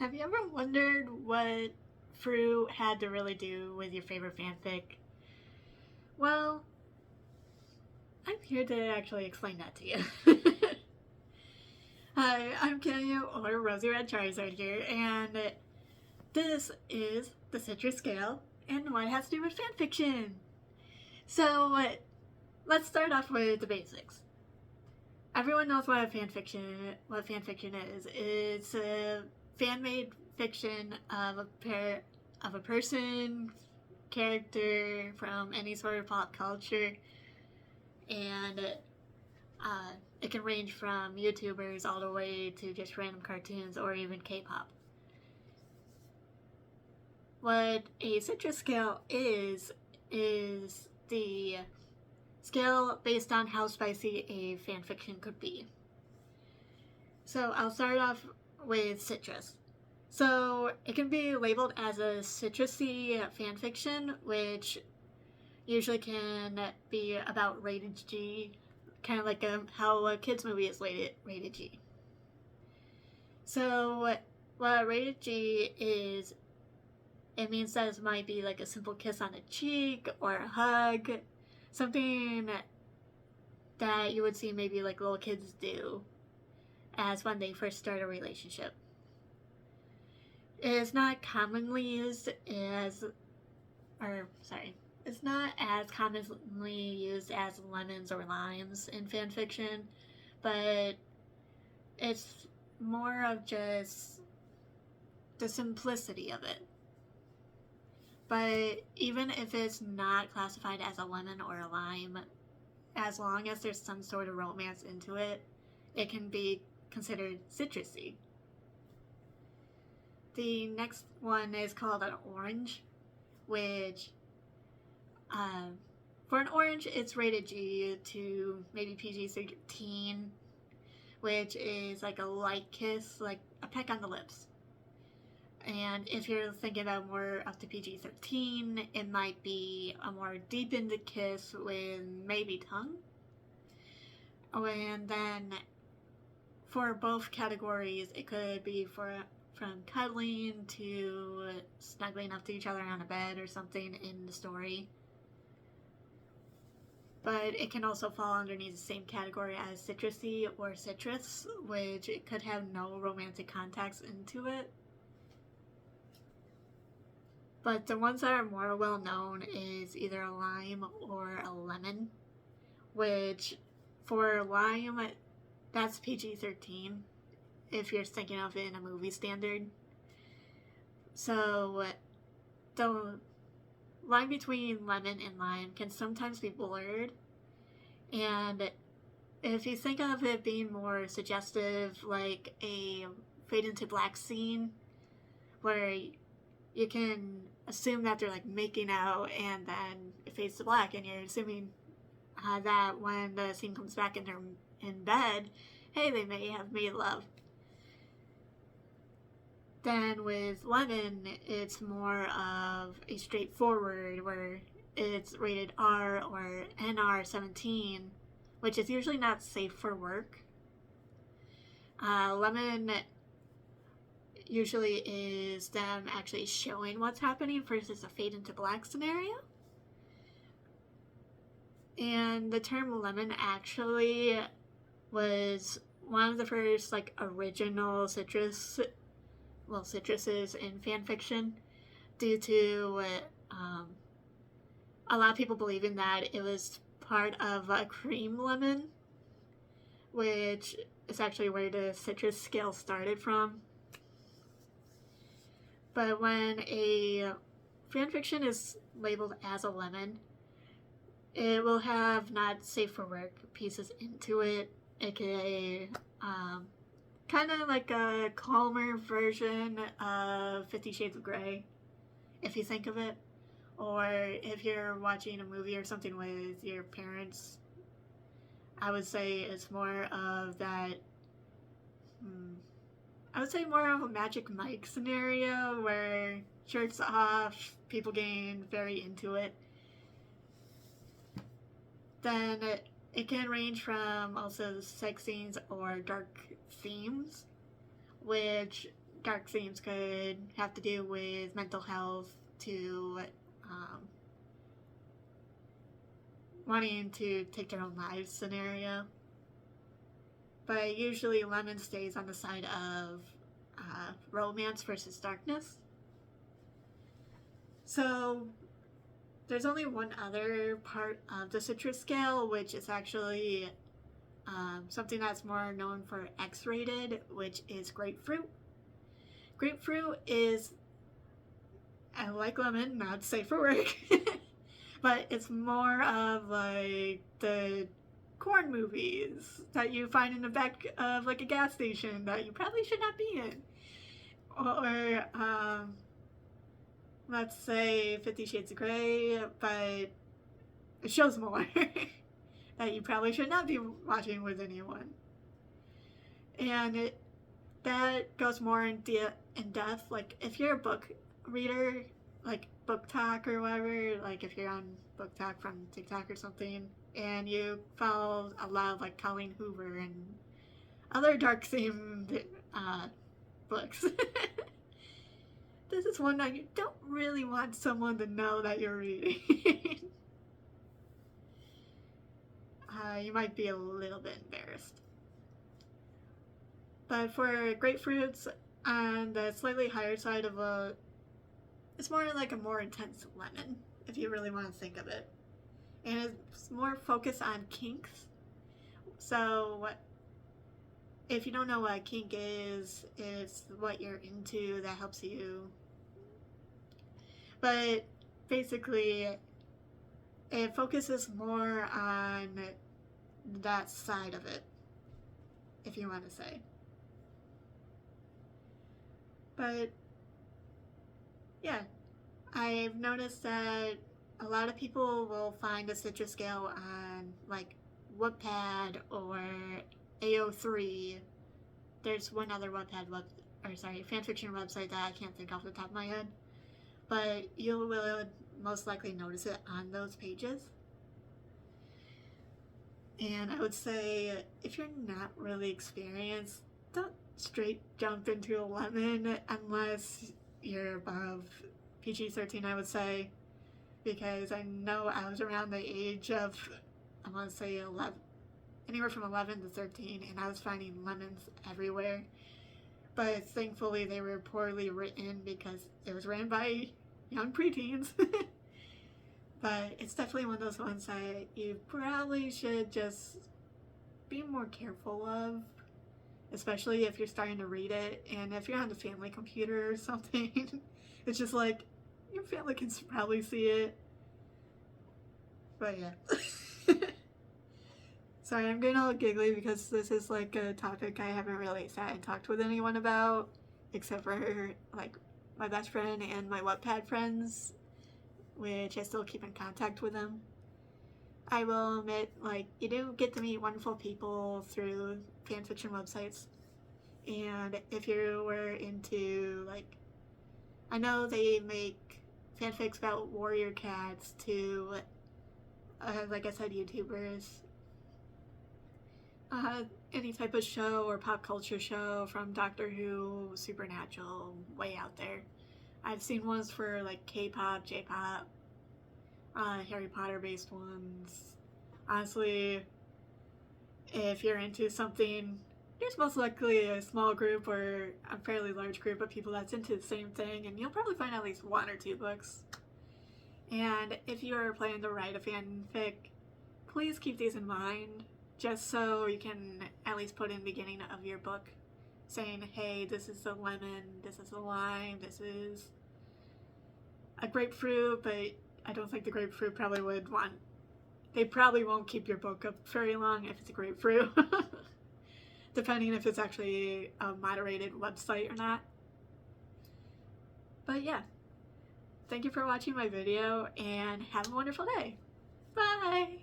Have you ever wondered what fruit had to really do with your favorite fanfic? Well, I'm here to actually explain that to you. Hi, I'm Kenya or Rosie Red Charizard here, and this is the citrus scale and what it has to do with fanfiction. So, let's start off with the basics. Everyone knows what fanfiction is. It's a fan-made fiction of a person, character from any sort of pop culture, and it can range from YouTubers all the way to just random cartoons or even K-pop. What a citrus scale is the scale based on how spicy a fanfiction could be. So I'll start off with citrus. So it can be labeled as a citrusy fanfiction, which usually can be about rated G, kind of like how a kids movie is rated G. So what rated G is, it means that it might be like a simple kiss on the cheek or a hug, something that you would see maybe like little kids do as when they first start a relationship. It is not commonly used as, it's not as commonly used as lemons or limes in fanfiction, but it's more of just the simplicity of it. But even if it's not classified as a lemon or a lime, as long as there's some sort of romance into it, it can be considered citrusy. The next one is called an orange, which for an orange, it's rated G to maybe PG-13, which is like a light kiss, like a peck on the lips. And if you're thinking about more up to PG-13, it might be a more deepened kiss with maybe tongue. And then for both categories, it could be from cuddling to snuggling up to each other on a bed or something in the story. But it can also fall underneath the same category as citrusy or citrus, which it could have no romantic context into it. But the ones that are more well known is either a lime or a lemon, which for lime, that's PG-13 if you're thinking of it in a movie standard. So the line between lemon and lime can sometimes be blurred, and if you think of it being more suggestive, like a fade into black scene where you can assume that they're like making out and then it fades to black and you're assuming that when the scene comes back and they're in bed, hey, they may have made love. Then with lemon, it's more of a straightforward where it's rated R or NR-17, which is usually not safe for work. Lemon usually is them actually showing what's happening versus a fade into black scenario. And the term lemon actually was one of the first like original citruses in fanfiction, due to a lot of people believing that it was part of a cream lemon, which is actually where the citrus scale started from. But when a fanfiction is labeled as a lemon, it will have not safe for work pieces into it, aka kind of like a calmer version of 50 Shades of Grey, if you think of it. Or if you're watching a movie or something with your parents, I would say it's more of that, I would say more of a Magic Mike scenario where shirts off, people getting very into it. Then it can range from also sex scenes or dark themes, which dark themes could have to do with mental health to wanting to take their own lives scenario. But usually Lemon stays on the side of romance versus darkness. So there's only one other part of the citrus scale, which is actually something that's more known for X-rated, which is grapefruit. Grapefruit is, like lemon, not safe for work, but it's more of like the corn movies that you find in the back of like a gas station that you probably should not be in. Or let's say 50 Shades of Grey, but it shows more that you probably should not be watching with anyone. And that goes more in depth. Like if you're a book reader, like Book Talk or whatever, like if you're on Book Talk from TikTok or something, and you follow a lot of like Colleen Hoover and other dark themed books. This is one that you don't really want someone to know that you're reading. You might be a little bit embarrassed. But for grapefruits, on the slightly higher side of it's more like a more intense lemon, if you really want to think of it. And it's more focused on kinks. So if you don't know what a kink is, it's what you're into that helps you. But basically, it focuses more on that side of it, if you want to say. But yeah, I've noticed that a lot of people will find a citrus scale on like Wattpad or AO3. There's one other fanfiction website that I can't think off the top of my head, but you will most likely notice it on those pages. And I would say if you're not really experienced, don't straight jump into a lemon unless you're above PG-13, I would say, because I know I was around the age of, I want to say 11, anywhere from 11 to 13, and I was finding lemons everywhere. But thankfully they were poorly written because it was written by young preteens. But it's definitely one of those ones that you probably should just be more careful of, especially if you're starting to read it, and if you're on the family computer or something. It's just like, your family can probably see it. But yeah. Sorry, I'm getting all giggly because this is like a topic I haven't really sat and talked with anyone about, except for like my best friend and my Wattpad friends, which I still keep in contact with them. I will admit, like, you do get to meet wonderful people through fanfiction websites. And if you were into, like, I know they make fanfics about warrior cats to, like I said, YouTubers. Any type of show or pop culture show, from Doctor Who, Supernatural, way out there. I've seen ones for like K-pop, J-pop, Harry Potter based ones. Honestly, if you're into something, there's most likely a small group or a fairly large group of people that's into the same thing, and you'll probably find at least 1 or 2 books. And if you are planning to write a fanfic, please keep these in mind, just so you can at least put in the beginning of your book saying, hey, this is a lemon, this is a lime, this is a grapefruit, but I don't think the grapefruit probably would want, they probably won't keep your book up very long if it's a grapefruit. Depending if it's actually a moderated website or not. But yeah, thank you for watching my video and have a wonderful day. Bye!